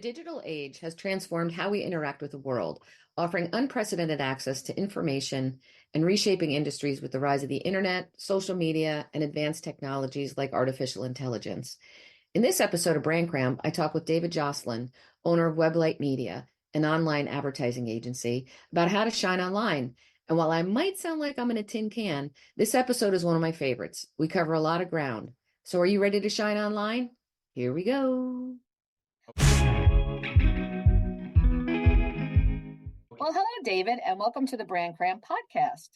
digital age has transformed how we interact with the world, offering unprecedented access to information and reshaping industries with the rise of the internet, social media, and advanced technologies like artificial intelligence. In this episode of BrandKramp, I talk with David Joslin, owner of WebLight Media, an online advertising agency, about how to shine online. And while I might sound like I'm in a tin can, this episode is one of my favorites. We cover a lot of ground. So are you ready to shine online? Here we go. Well, hello, David, and welcome to the BrandKramp podcast.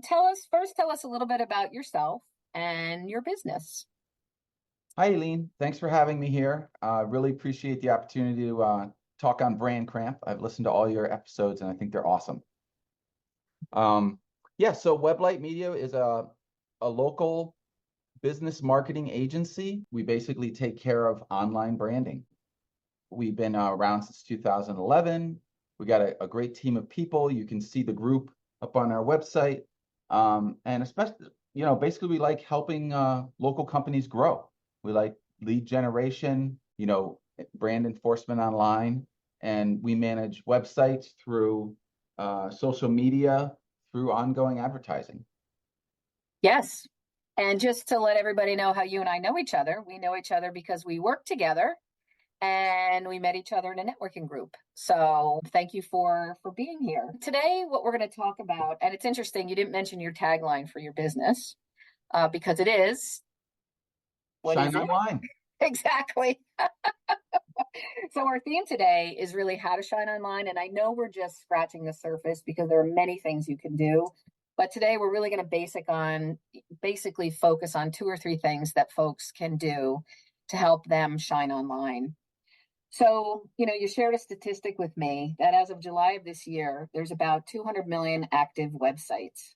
Tell us a little bit about yourself and your business. Hi, Aileen. Thanks for having me here. Really appreciate the opportunity to talk on BrandKramp. I've listened to all your episodes, and I think they're awesome. So WebLight Media is a local business marketing agency. We basically take care of online branding. We've been around since 2011. We got a great team of people. You can see the group up on our website. And especially, basically we like helping local companies grow. We like lead generation, brand enforcement online, and we manage websites through social media, through ongoing advertising. Yes. And just to let everybody know how you and I know each other, we know each other because we work together and we met each other in a networking group. So thank you for being here. Today, what we're going to talk about, and it's interesting, you didn't mention your tagline for your business because it is... Shine online. Exactly. So our theme today is really how to shine online. And I know we're just scratching the surface because there are many things you can do. But today we're really going to basically focus on 2 or 3 things that folks can do to help them shine online. So, you shared a statistic with me that as of July of this year, there's about 200 million active websites.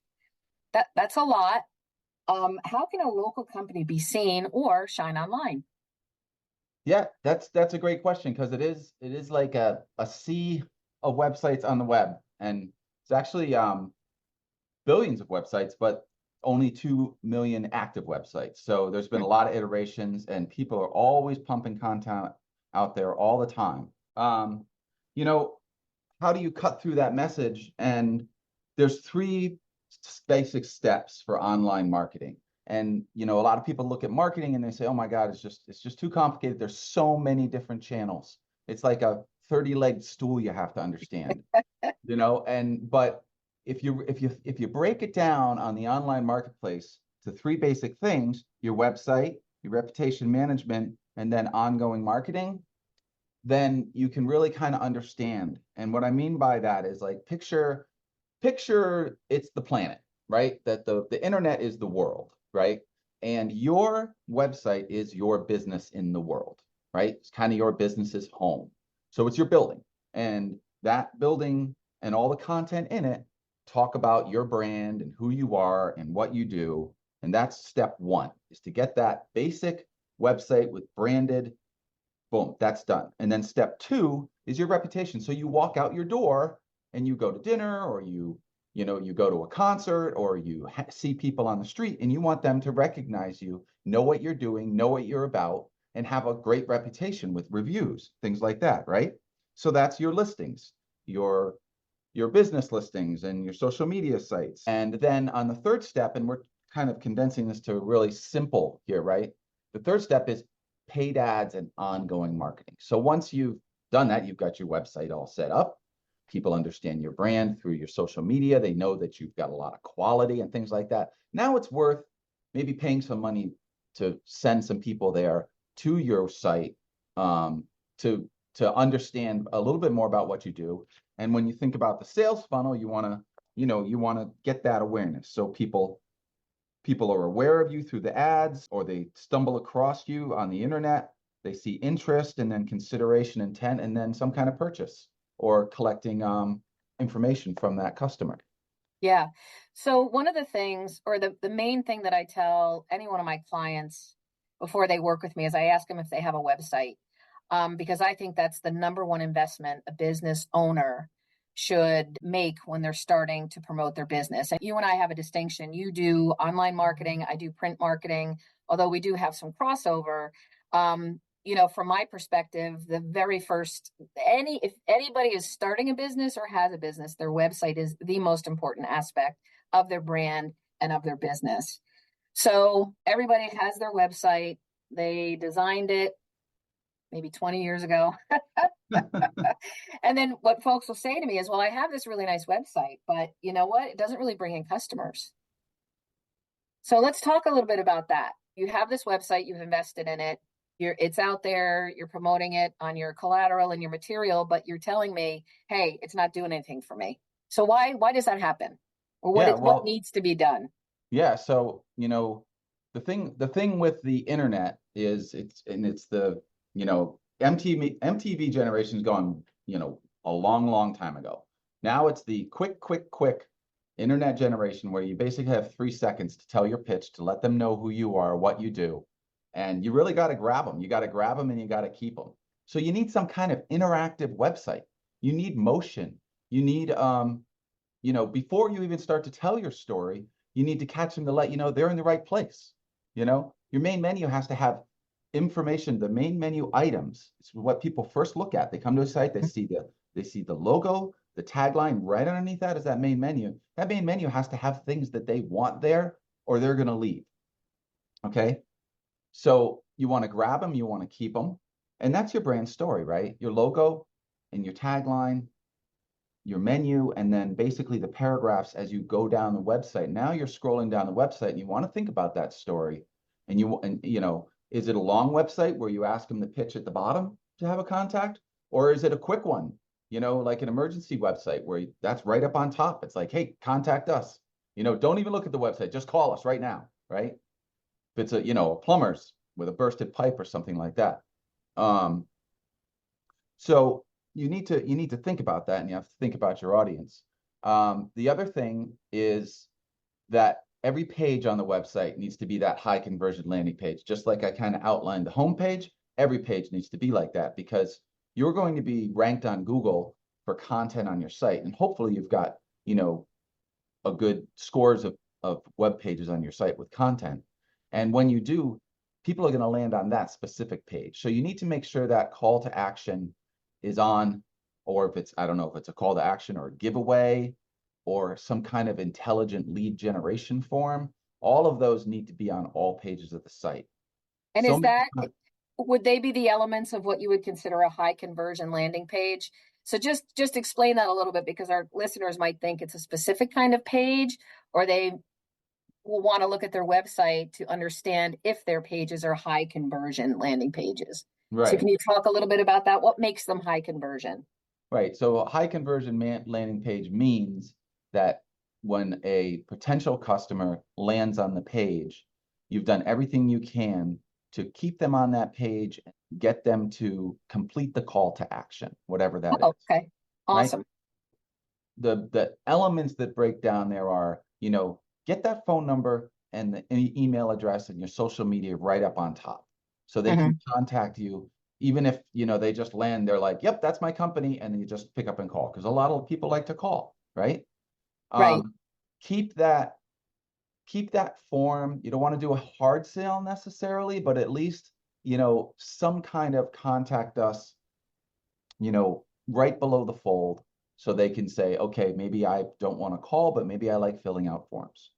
That's a lot. How can a local company be seen or shine online? Yeah, that's a great question because it is like a sea of websites on the web, and it's actually billions of websites, but only 2 million active websites. So there's been a lot of iterations, and people are always pumping content out there all the time. How do you cut through that message? And there's 3 basic steps for online marketing. And a lot of people look at marketing and they say, "Oh my God, it's just too complicated. There's so many different channels. It's like a 30-legged stool you have to understand." But if you break it down on the online marketplace to 3 basic things: your website, your reputation management, and then ongoing marketing, then you can really kind of understand. And what I mean by that is, like, picture it's the planet, right? That the internet is the world, right? And your website is your business in the world, right? It's kind of your business's home. So it's your building, and that building and all the content in it talk about your brand and who you are and what you do. And that's step 1, is to get that basic website with branded. Boom, that's done. And then step 2 is your reputation. So you walk out your door and you go to dinner, or you go to a concert, or you see people on the street, and you want them to recognize you, know what you're doing, know what you're about, and have a great reputation with reviews, things like that, right? So that's your listings, your business listings and your social media sites. And then on the 3rd step, and we're kind of condensing this to really simple here, right? The 3rd step is paid ads and ongoing marketing. So once you've done that, you've got your website all set up. People understand your brand through your social media. They know that you've got a lot of quality and things like that. Now it's worth maybe paying some money to send some people there to your site to understand a little bit more about what you do. And when you think about the sales funnel, you want to get that awareness. So people are aware of you through the ads, or they stumble across you on the internet. They see interest, and then consideration, intent, and then some kind of purchase, or collecting information from that customer. Yeah. So one of the things, or the main thing that I tell any one of my clients before they work with me, is I ask them if they have a website, because I think that's the number one investment a business owner should make when they're starting to promote their business. And you and I have a distinction. You do online marketing, I do print marketing, although we do have some crossover. from my perspective, the very first, if anybody is starting a business or has a business, their website is the most important aspect of their brand and of their business. So everybody has their website. They designed it maybe 20 years ago. And then what folks will say to me is, well, I have this really nice website, but you know what? It doesn't really bring in customers. So let's talk a little bit about that. You have this website, you've invested in it, it's out there, you're promoting it on your collateral and your material, but you're telling me, hey, it's not doing anything for me. So why does that happen? Or Yeah, what well, needs to be done? yeah. So, the thing with the internet is it's the, MTV generation's gone, a long, long time ago. Now it's the quick internet generation where you basically have 3 seconds to tell your pitch, to let them know who you are, what you do. And you really got to grab them. You got to grab them and you got to keep them. So you need some kind of interactive website. You need motion. You need, before you even start to tell your story, you need to catch them to let you know they're in the right place. Your main menu has to have information. The main menu items is what people first look at. They come to a site, they see the logo, the tagline right underneath that is that main menu. That main menu has to have things that they want there, or they're going to leave. Okay. So you want to grab them, you want to keep them. And that's your brand story, right? Your logo and your tagline, your menu, and then basically the paragraphs as you go down the website. Now you're scrolling down the website and you want to think about that story. Is it a long website where you ask them to pitch at the bottom to have a contact? Or is it a quick one, like an emergency website where that's right up on top? It's like, hey, contact us. Don't even look at the website, just call us right now, right? If it's a plumber's with a bursted pipe or something like that. So you need to think about that, and you have to think about your audience. The other thing is that every page on the website needs to be that high conversion landing page. Just like I kind of outlined the homepage, every page needs to be like that, because you're going to be ranked on Google for content on your site. And hopefully you've got, a good scores of web pages on your site with content. And when you do, people are going to land on that specific page. So you need to make sure that call to action is on, or if it's, I don't know if it's a call to action or a giveaway or some kind of intelligent lead generation form. All of those need to be on all pages of the site. And So would they be the elements of what you would consider a high conversion landing page? So just explain that a little bit, because our listeners might think it's a specific kind of page, or they will want to look at their website to understand if their pages are high conversion landing pages. So right, can you talk a little bit about that? What makes them high conversion? right. So a high conversion landing page means that when a potential customer lands on the page, you've done everything you can to keep them on that page and get them to complete the call to action, whatever that Oh, is, okay. right? Awesome. The elements that break down there are, get that phone number and the email address and your social media right up on top so they can Hmm. contact you. Even if, they just land, they're like, yep, that's my company. And then you just pick up and call, because a lot of people like to call, right? Right. Um, keep that form. You don't want to do a hard sale necessarily, but at least, some kind of contact us, right below the fold, so they can say, okay, maybe I don't want to call, but maybe I like filling out forms.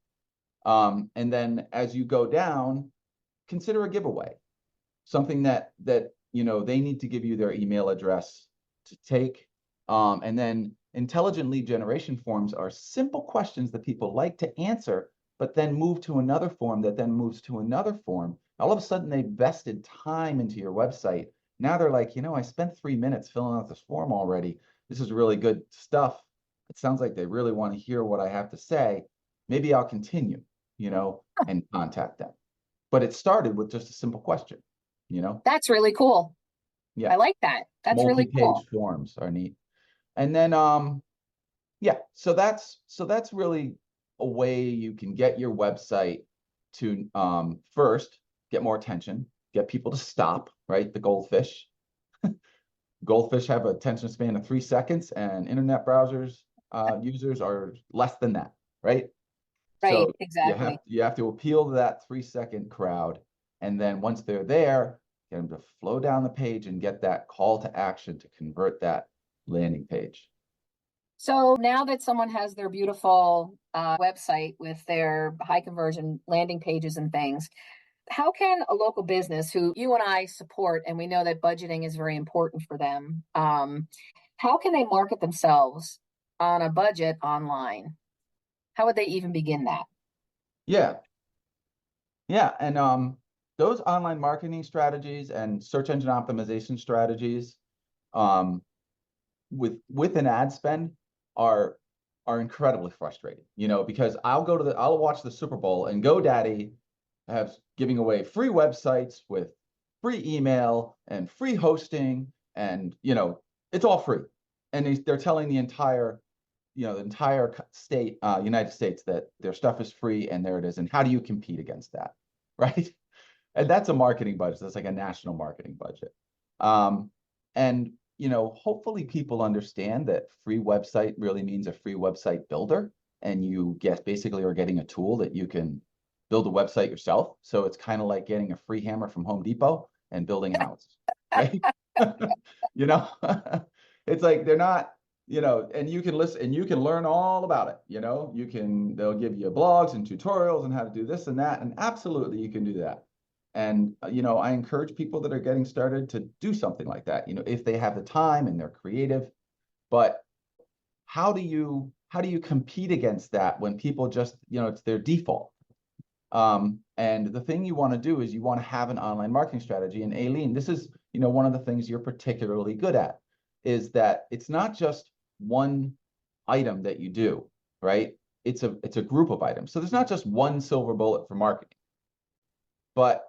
And then as you go down, consider a giveaway, something that they need to give you their email address to take. And then intelligent lead generation forms are simple questions that people like to answer, but then move to another form that then moves to another form. All of a sudden, they vested time into your website. Now they're like, I spent 3 minutes filling out this form already. This is really good stuff. It sounds like they really want to hear what I have to say. Maybe I'll continue, and contact them. But it started with just a simple question, you know? That's really cool. Yeah. I like that. That's really Multi-page cool. forms are neat. And then yeah, so that's really a way you can get your website to first get more attention, get people to stop, right? The goldfish. Goldfish have a attention span of 3 seconds, and internet browsers users are less than that, right? Right. So you have Exactly. you have to appeal to that 3 second crowd, and then once they're there, get them to flow down the page and get that call to action to convert that landing page. So now that someone has their beautiful website with their high conversion landing pages and things, how can a local business who you and I support, and we know that budgeting is very important for them, how can they market themselves on a budget online? How would they even begin that? Yeah. Yeah. And those online marketing strategies and search engine optimization strategies um, with an ad spend are incredibly frustrating, because I'll watch the Super Bowl and GoDaddy have giving away free websites with free email and free hosting, and it's all free, and they're telling the entire state, United States, that their stuff is free, and there it is. And how do you compete against that, right? And that's a marketing budget. That's like a national marketing budget. And hopefully people understand that free website really means a free website builder, and you basically are getting a tool that you can build a website yourself. So it's kind of like getting a free hammer from Home Depot and building a house, right? you know, it's like they're not, and you can listen and you can learn all about it. They'll give you blogs and tutorials on how to do this and that, and absolutely you can do that. And I encourage people that are getting started to do something like that, if they have the time and they're creative. But how do you compete against that when people just, it's their default? And the thing you want to do is you want to have an online marketing strategy. And Aileen, this is, one of the things you're particularly good at, is that it's not just one item that you do, right? It's a group of items. So there's not just one silver bullet for marketing, but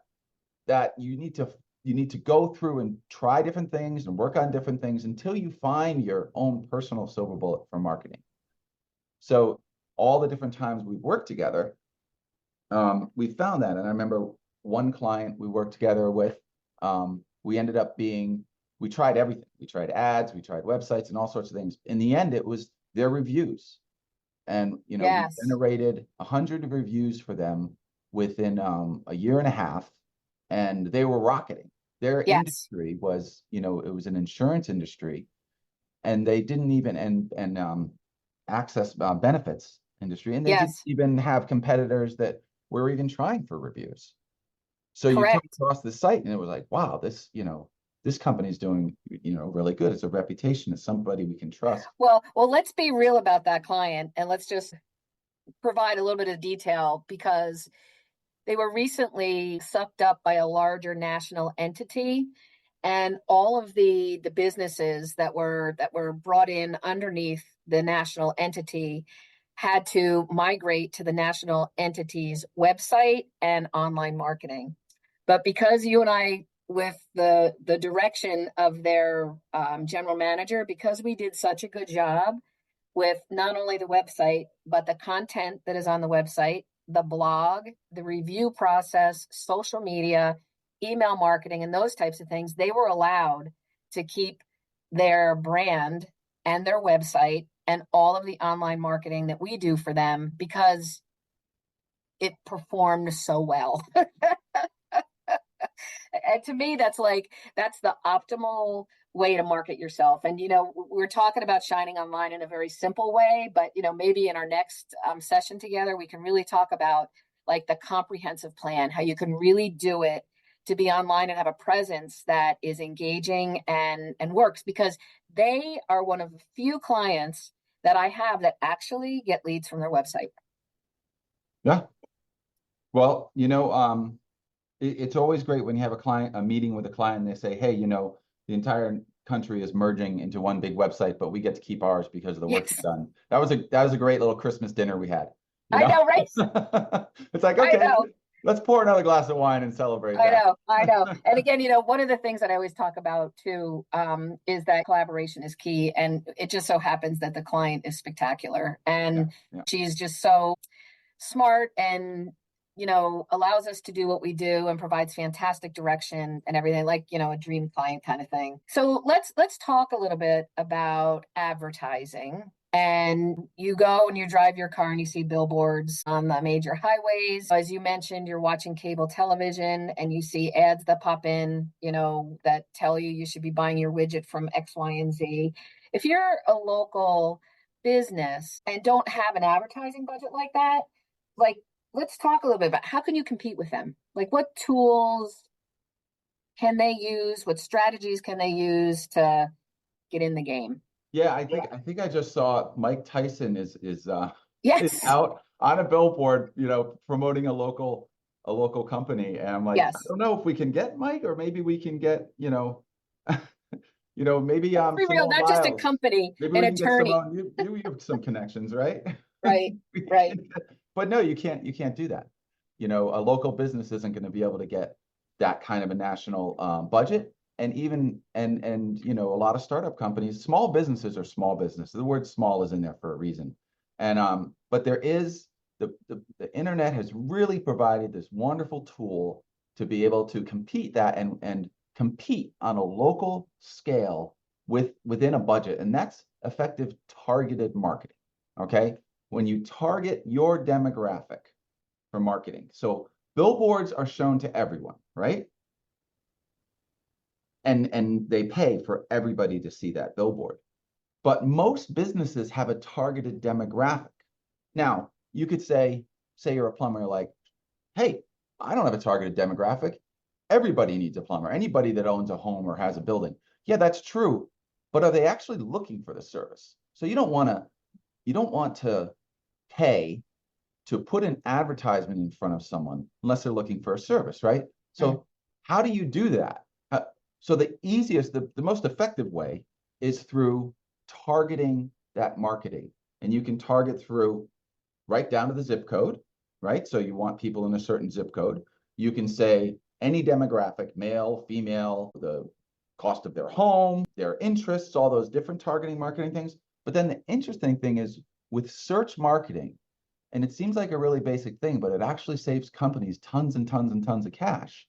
that you need to go through and try different things and work on different things until you find your own personal silver bullet for marketing. So all the different times we've worked together, we found that. And I remember one client we worked together with, we ended up we tried everything. We tried ads, we tried websites and all sorts of things. In the end, it was their reviews. And, Yes. we generated 100 reviews for them within a year and a half, and they were rocketing. Their Yes. industry was, it was an insurance industry, and they didn't even, and access benefits industry, and they didn't Yes. even have competitors that were even trying for reviews. So you come Correct. across the site and it was like, wow, this company's doing, really good. It's a reputation. It's somebody we can trust. Well, let's be real about that client, and let's just provide a little bit of detail, because they were recently sucked up by a larger national entity, and all of the businesses that were brought in underneath the national entity had to migrate to the national entity's website and online marketing. But because you and I, with the direction of their general manager, because we did such a good job with not only the website, but the content that is on the website, the blog, the review process, social media, email marketing, and those types of things, they were allowed to keep their brand and their website and all of the online marketing that we do for them, because it performed so well. And to me, that's the optimal way to market yourself. And, we're talking about shining online in a very simple way, but, maybe in our next session together, we can really talk about like the comprehensive plan, how you can really do it to be online and have a presence that is engaging and works, because they are one of the few clients that I have that actually get leads from their website. Yeah. Well, it's always great when you have a meeting with a client, and they say, hey, the entire country is merging into one big website, but we get to keep ours because of the work Yes. you've done. That was a great little Christmas dinner we had. I know, right? It's like, okay, let's pour another glass of wine and celebrate that. I know. And again, one of the things that I always talk about too, is that collaboration is key. And it just so happens that the client is spectacular, and Yeah. she's just so smart, and allows us to do what we do and provides fantastic direction and everything, like, a dream client kind of thing. So let's talk a little bit about advertising. And you go and you drive your car and you see billboards on the major highways. As you mentioned, you're watching cable television and you see ads that pop in, that tell you you should be buying your widget from X, Y, and Z. If you're a local business and don't have an advertising budget like that, like, let's talk a little bit about how can you compete with them? Like, what tools can they use? What strategies can they use to get in the game? Yeah, I think I just saw Mike Tyson is Yes, out on a billboard, promoting a local company. And I'm like, I yes. don't know if we can get Mike, or maybe we can get, maybe Let's be real, Simone not just a Biles. company, Maybe an we can get attorney. Simone. You have some connections, right? Right, We right. can- But no, you can't do that. A local business isn't going to be able to get that kind of a national budget. And even a lot of startup companies, small businesses are small businesses. The word small is in there for a reason. And but there is the internet has really provided this wonderful tool to be able to compete that and compete on a local scale within a budget. And that's effective targeted marketing. Okay. When you target your demographic for marketing. So billboards are shown to everyone, right? And they pay for everybody to see that billboard. But most businesses have a targeted demographic. Now, you could say you're a plumber, like, hey, I don't have a targeted demographic. Everybody needs a plumber. Anybody that owns a home or has a building. Yeah, that's true. But are they actually looking for the service? So you don't want to pay to put an advertisement in front of someone unless they're looking for a service, right? Mm. So how do you do that? So the easiest, the most effective way is through targeting that marketing. And you can target through right down to the zip code, right? So you want people in a certain zip code. You can say any demographic, male, female, the cost of their home, their interests, all those different targeting marketing things. But then the interesting thing is with search marketing, and it seems like a really basic thing, but it actually saves companies tons and tons and tons of cash,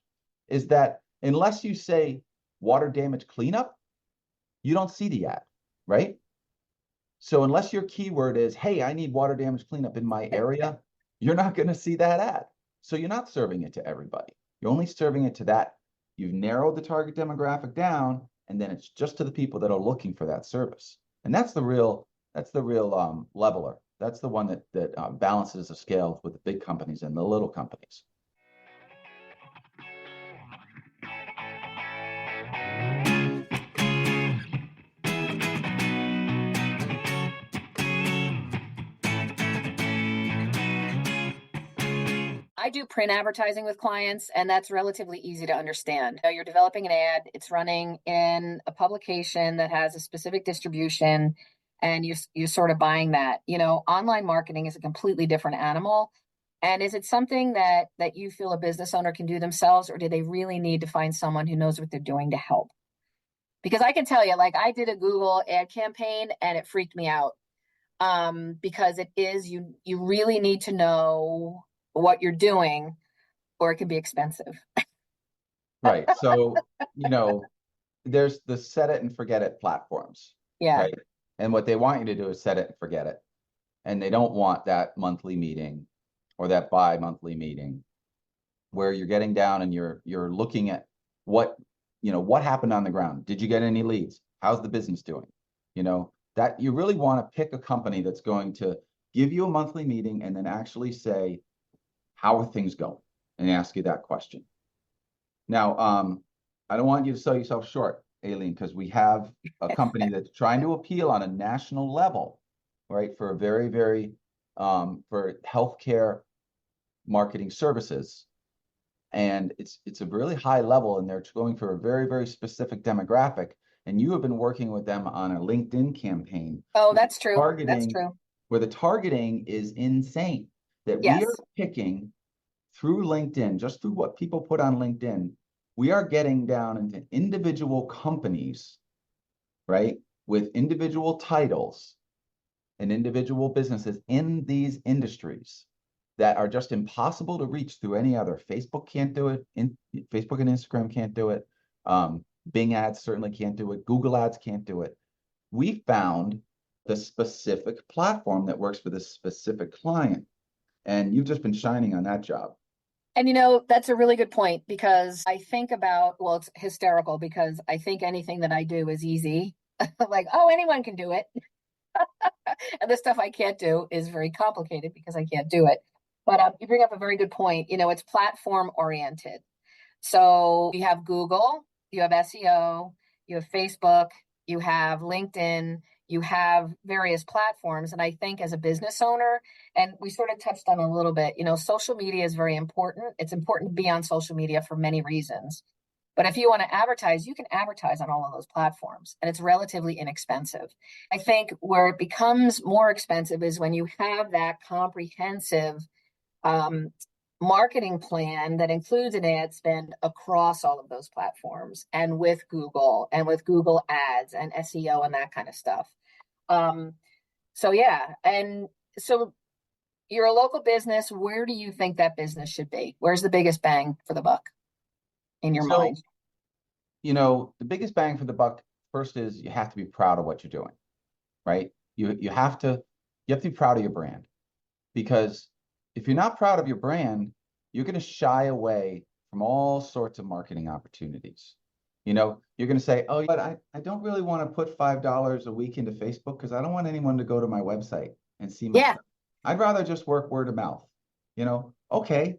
is that unless you say water damage cleanup, you don't see the ad, right? So unless your keyword is, hey, I need water damage cleanup in my area, you're not going to see that ad. So you're not serving it to everybody. You're only serving it to that. You've narrowed the target demographic down, and then it's just to the people that are looking for that service. And that's the real leveler. That's the one that balances the scales with the big companies and the little companies. I do print advertising with clients, and that's relatively easy to understand. You're developing an ad, it's running in a publication that has a specific distribution, and you're sort of buying that. Online marketing is a completely different animal. And is it something that you feel a business owner can do themselves, or do they really need to find someone who knows what they're doing to help? Because I can tell you, like, I did a Google ad campaign and it freaked me out. Because it is you really need to know what you're doing, or it can be expensive. Right. So, there's the set it and forget it platforms, Yeah. right? And what they want you to do is set it and forget it. And they don't want that monthly meeting or that bi-monthly meeting where you're getting down and you're looking at what happened on the ground. Did you get any leads? How's the business doing? That you really want to pick a company that's going to give you a monthly meeting and then actually say, how are things going? And ask you that question. Now, I don't want you to sell yourself short, Aileen, because we have a company that's trying to appeal on a national level, right, for a very, very for healthcare marketing services. And it's a really high level, and they're going for a very, very specific demographic. And you have been working with them on a LinkedIn campaign Oh, where that's true. That's targeting, true. where the targeting is insane. That we are Yes. picking through LinkedIn, just through what people put on LinkedIn, we are getting down into individual companies, right, with individual titles and individual businesses in these industries that are just impossible to reach through any other. Facebook can't do it. Facebook and Instagram can't do it. Bing ads certainly can't do it. Google ads can't do it. We found the specific platform that works for this specific client. And you've just been shining on that job. And that's a really good point, because I think about, well, it's hysterical because I think anything that I do is easy. Like, oh, anyone can do it. And the stuff I can't do is very complicated because I can't do it. But you bring up a very good point. It's platform oriented. So you have Google, you have SEO, you have Facebook, you have LinkedIn, you have various platforms. And I think as a business owner, and we sort of touched on a little bit, social media is very important. It's important to be on social media for many reasons. But if you want to advertise, you can advertise on all of those platforms, and it's relatively inexpensive. I think where it becomes more expensive is when you have that comprehensive marketing plan that includes an ad spend across all of those platforms, and with Google and with Google Ads and SEO and that kind of stuff. So yeah, and so you're a local business. Where do you think that business should be? Where's the biggest bang for the buck in your mind? The biggest bang for the buck first is you have to be proud of what you're doing, right? You have to be proud of your brand, because if you're not proud of your brand, you're going to shy away from all sorts of marketing opportunities. You're going to say, oh, but I don't really want to put $5 a week into Facebook because I don't want anyone to go to my website and see my stuff. I'd rather just work word of mouth. Okay,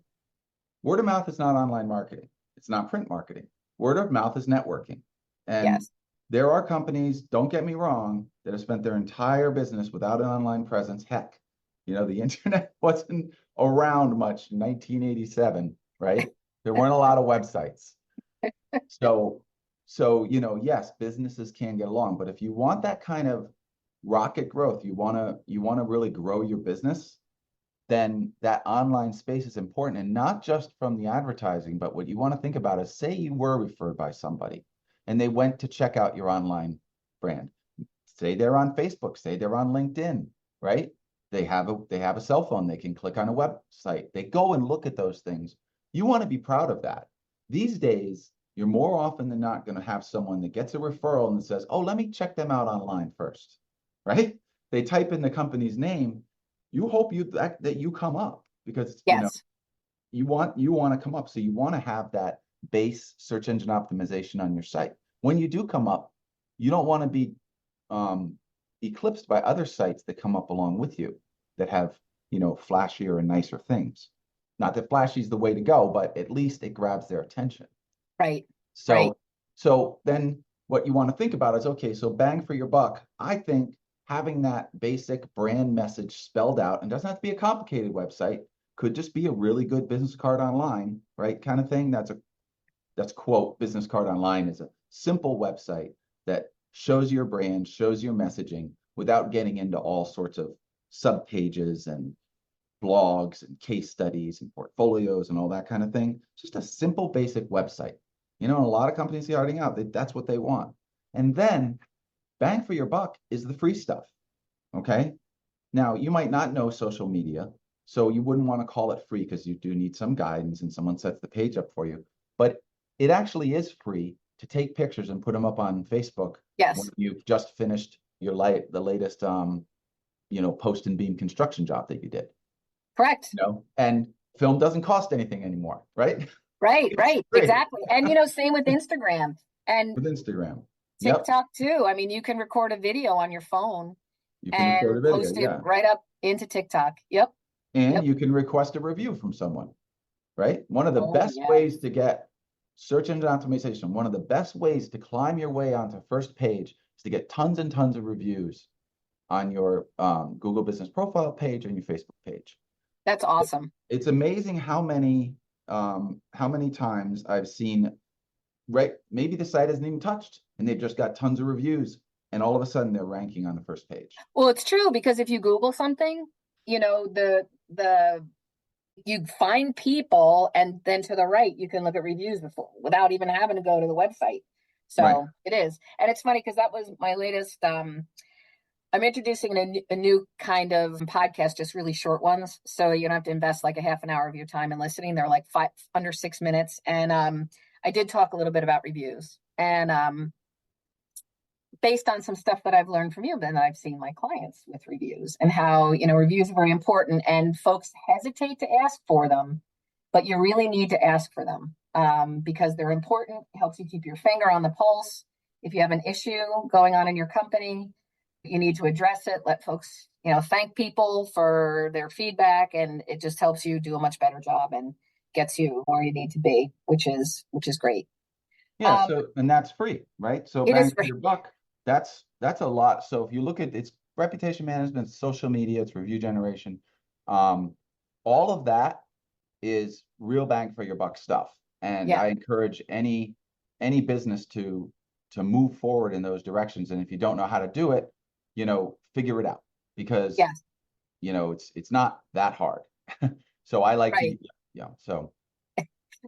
word of mouth is not online marketing. It's not print marketing. Word of mouth is networking. And there are companies, don't get me wrong, that have spent their entire business without an online presence. Heck, the internet wasn't around much in 1987, right? There weren't a lot of websites. So, yes, businesses can get along, but if you want that kind of rocket growth, you want to really grow your business, then that online space is important. And not just from the advertising, but what you want to think about is, say you were referred by somebody and they went to check out your online brand. Say they're on Facebook, say they're on LinkedIn, right? They have a cell phone, they can click on a website, they go and look at those things. You want to be proud of that. These days, you're more often than not going to have someone that gets a referral and says, oh, let me check them out online first, right? They type in the company's name. You hope that you come up, because you want to come up. So you want to have that base search engine optimization on your site. When you do come up, you don't want to be eclipsed by other sites that come up along with you that have flashier and nicer things. Not that flashy is the way to go, but at least it grabs their attention. Right. So then what you want to think about is, okay, so bang for your buck. I think having that basic brand message spelled out, and doesn't have to be a complicated website, could just be a really good business card online, right? Kind of thing. That's quote, business card online is a simple website that shows your brand, shows your messaging without getting into all sorts of subpages and blogs and case studies and portfolios and all that kind of thing. Just a simple, basic website. A lot of companies starting out, that's what they want. And then bang for your buck is the free stuff. Okay. Now, you might not know social media, so you wouldn't want to call it free, because you do need some guidance and someone sets the page up for you. But it actually is free to take pictures and put them up on Facebook. When you've just finished the latest post and beam construction job that you did. Correct. And film doesn't cost anything anymore, right? Right, exactly. And same with Instagram and TikTok too. I mean, you can record a video on your phone and post it right up into TikTok. Yep. And you can request a review from someone, right? One of the best ways to get search engine optimization, one of the best ways to climb your way onto first page is to get tons and tons of reviews on your Google Business Profile page and your Facebook page. That's awesome. It's amazing how many times I've seen, right, maybe the site isn't even touched and they've just got tons of reviews, and all of a sudden they're ranking on the first page. Well, it's true, because if you Google something, you find people, and then to the right, you can look at reviews without even having to go to the website. So It is. And it's funny, because that was my latest, I'm introducing a new kind of podcast, just really short ones. So you don't have to invest like a half an hour of your time in listening. They're like under 6 minutes. And I did talk a little bit about reviews. And based on some stuff that I've learned from you, then I've seen my clients with reviews and how, reviews are very important and folks hesitate to ask for them, but you really need to ask for them because they're important. It helps you keep your finger on the pulse. If you have an issue going on in your company, you need to address it, let folks, thank people for their feedback, and it just helps you do a much better job and gets you where you need to be, which is great. Yeah, so and that's free, right? So It bang is for free. your buck, that's a lot. So if you look at it's reputation management, social media, it's review generation, all of that is real bang for your buck stuff. And Yeah. I encourage any business to move forward in those directions. And if you don't know how to do it, figure it out because Yes. it's not that hard. So I like to, Right. yeah. So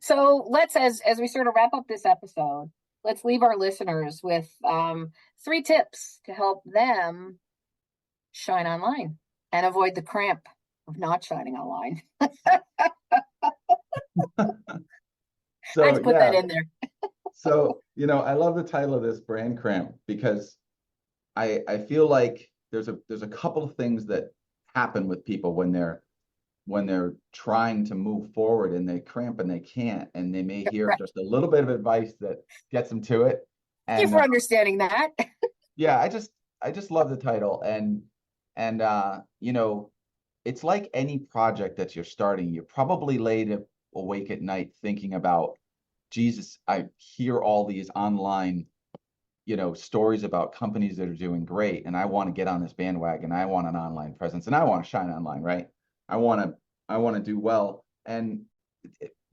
So let's, as we sort of wrap up this episode, let's leave our listeners with 3 tips to help them shine online and avoid the cramp of not shining online. I had so to put that yeah. in there. So, I love the title of this BrandKramp because I feel like there's a couple of things that happen with people when they're trying to move forward and they cramp and they can't, and they may hear Right. just a little bit of advice that gets them to it. Thank you And for understanding that. yeah, I just love the title. And it's like any project that you're starting, you're probably laid awake at night thinking about, Jesus, I hear all these online, stories about companies that are doing great, and I want to get on this bandwagon. I want an online presence, and I want to shine online, right? I want to, I want to do well, and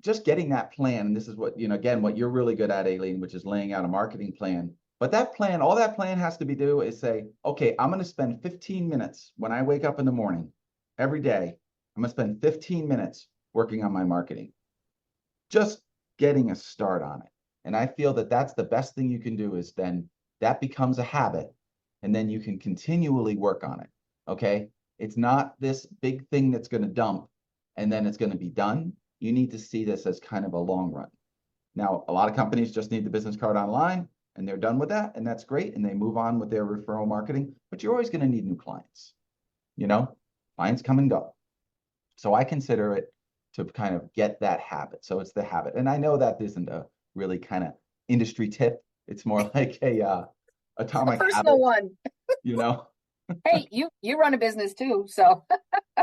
just getting that plan. And this is what, again, what you're really good at, Aileen, which is laying out a marketing plan. But that plan, all that plan has to be do is say, okay, I'm going to spend 15 minutes when I wake up in the morning every day. I'm going to spend 15 minutes working on my marketing, just getting a start on it. And I feel that that's the best thing you can do, is then that becomes a habit, and then you can continually work on it. Okay. It's not this big thing that's going to dump and then it's going to be done. You need to see this as kind of a long run. Now, a lot of companies just need the business card online and they're done with that, and that's great. And they move on with their referral marketing, but you're always going to need new clients. Clients come and go. So I consider it to kind of get that habit. So it's the habit. And I know that isn't a really kind of industry tip. It's more like a A atomic personal habit, one. you know. Hey, you run a business too, so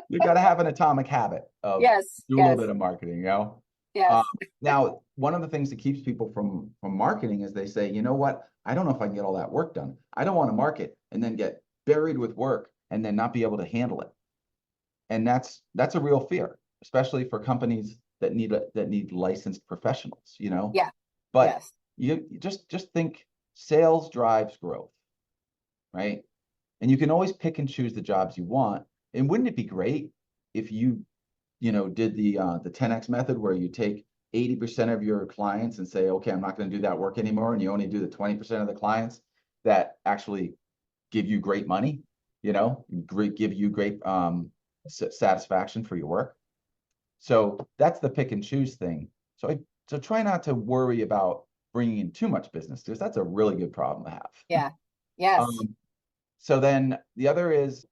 You got to have an atomic habit of yes, do a little yes, bit of marketing. yes. Um, Now, one of the things that keeps people from marketing is they say, you know what? I don't know if I can get all that work done. I don't want to market and then get buried with work and then not be able to handle it. And that's a real fear, especially for companies that need licensed professionals. Yeah, But yes. you just think sales drives growth, right? And you can always pick and choose the jobs you want. And wouldn't it be great if you did the 10x method, where you take 80% of your clients and say, okay, I'm not going to do that work anymore, and you only do the 20% of the clients that actually give you great money, give you great satisfaction for your work. So that's the pick and choose thing. So try not to worry about bringing in too much business, because that's a really good problem to have. Yeah, yes. Um, so then the other is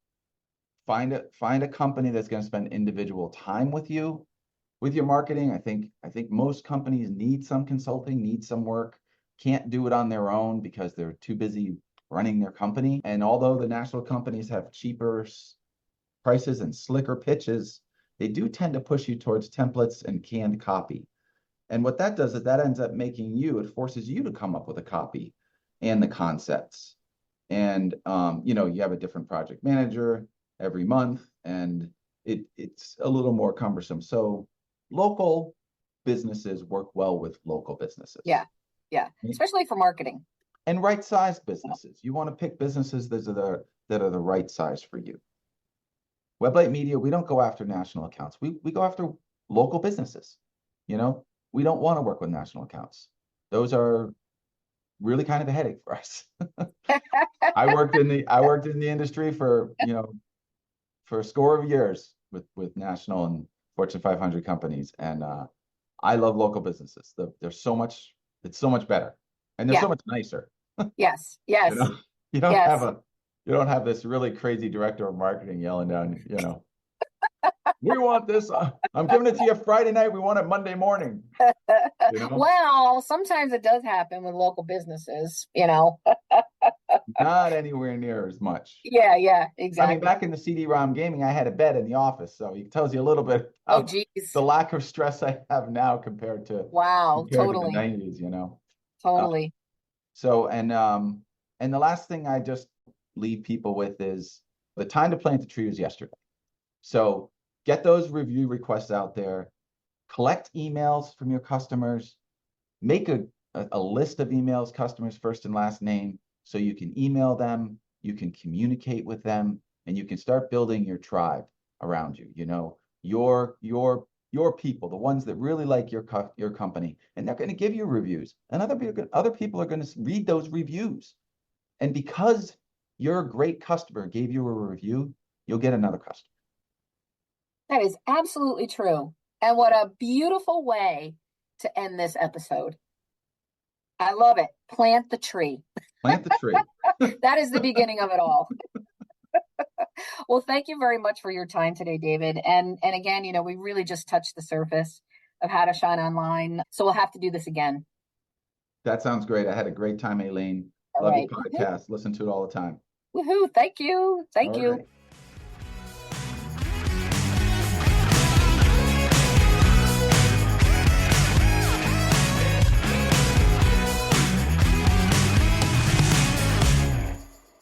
find a company that's going to spend individual time with you with your marketing. I think most companies need some consulting, need some work, can't do it on their own because they're too busy running their company. And although the national companies have cheaper prices and slicker pitches, they do tend to push you towards templates and canned copy. And what that does is that ends up it forces you to come up with a copy and the concepts. And you have a different project manager every month, and it's a little more cumbersome. So local businesses work well with local businesses. Yeah, yeah. Especially for marketing. And right-sized businesses. You want to pick businesses that are the right size for you. WebLight Media, we don't go after national accounts. We go after local businesses. We don't want to work with national accounts. Those are really kind of a headache for us. I worked in the industry for a score of years with national and Fortune 500 companies, and I love local businesses. It's so much better, and they're Yeah, so much nicer. yes, You yes. know. You don't have Yes. you don't have this really crazy director of marketing yelling down, we want this. I'm giving it to you Friday night. We want it Monday morning, you know? Well, sometimes it does happen with local businesses, Not anywhere near as much. Yeah, yeah, I mean, exactly. back in the CD-ROM gaming, I had a bed in the office, so it tells you a little bit Oh, about geez. the lack of stress I have now Wow, compared to the totally, 90s. Uh, totally. so and the last thing I just leave people with is the time to plant the tree was yesterday. So get those review requests out there, collect emails from your customers, make a list of emails, customers first and last name, so you can email them, you can communicate with them, and you can start building your tribe around you. Your people, the ones that really like your company, and they're going to give you reviews, and other people are going to read those reviews. And because your great customer gave you a review, you'll get another customer. That is absolutely true. And what a beautiful way to end this episode. I love it. Plant the tree. Plant the tree. That is the beginning of it all. Well, thank you very much for your time today, David. And again, we really just touched the surface of how to shine online. So we'll have to do this again. That sounds great. I had a great time, Aileen. All Love your right. Woohoo. podcast. Listen to it all the time. Woohoo. Thank you. Thank All you. right.